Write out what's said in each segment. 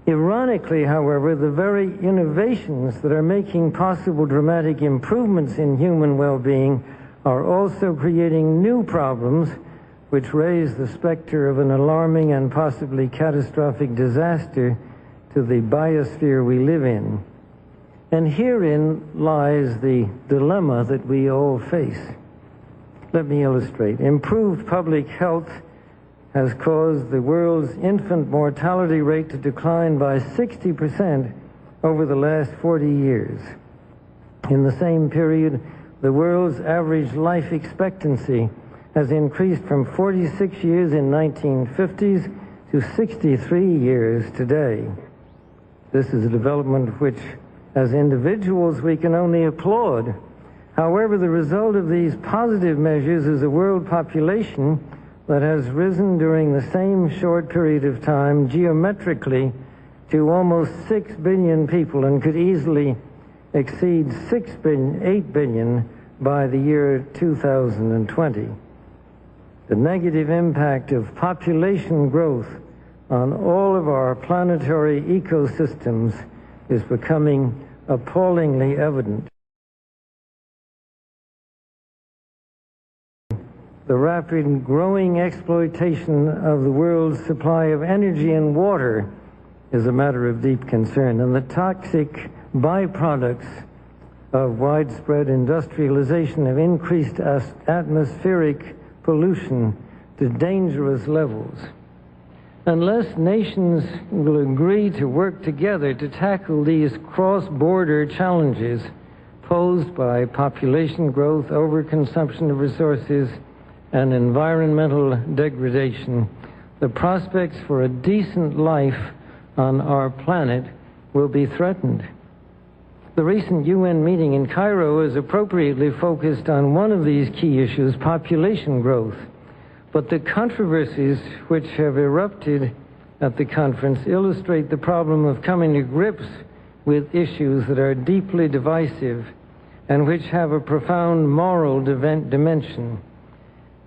Ironically, however, the very innovations that are making possible dramatic improvements in human well-being are also creating new problems which raise the specter of an alarming and possibly catastrophic disaster to the biosphere we live in. And herein lies the dilemma that we all face. Let me illustrate. Improved public health has caused the world's infant mortality rate to decline by 60% over the last 40 years. In the same period, the world's average life expectancy has increased from 46 years in 1950s to 63 years today. This is a development which, as individuals, we can only applaud. However, the result of these positive measures is a world population that has risen during the same short period of time geometrically to almost 6 billion people and could easily exceed 8 billion by the year 2020. The negative impact of population growth on all of our planetary ecosystems is becoming appallingly evident. The rapid growing exploitation of the world's supply of energy and water is a matter of deep concern, and the toxic byproducts of widespread industrialization have increased atmospheric pollution to dangerous levels. Unless nations will agree to work together to tackle these cross-border challenges posed by population growth, overconsumption of resources, and environmental degradation, the prospects for a decent life on our planet will be threatened. The recent UN meeting in Cairo is appropriately focused on one of these key issues, population growth. But the controversies which have erupted at the conference illustrate the problem of coming to grips with issues that are deeply divisive and which have a profound moral dimension.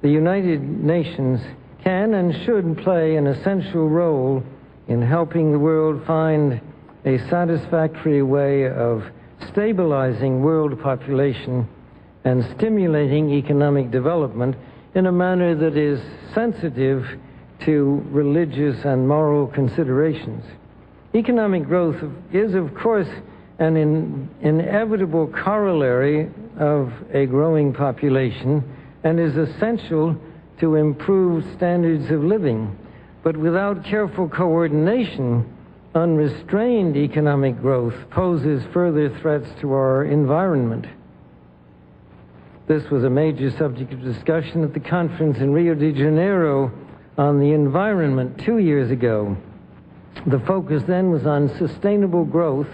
The United Nations can and should play an essential role in helping the world find a satisfactory way of stabilizing world population and stimulating economic development in a manner that is sensitive to religious and moral considerations. Economic growth is, of course, an inevitable corollary of a growing population and is essential to improved standards of living. But without careful coordination, unrestrained economic growth poses further threats to our environment. This was a major subject of discussion at the conference in Rio de Janeiro on the environment 2 years ago. The focus then was on sustainable growth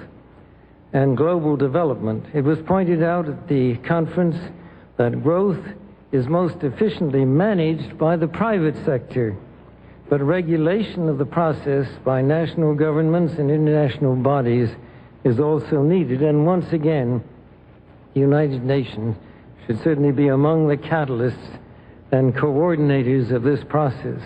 and global development. It was pointed out at the conference that growth is most efficiently managed by the private sector, but regulation of the process by national governments and international bodies is also needed. And once again, the United Nations should certainly be among the catalysts and coordinators of this process.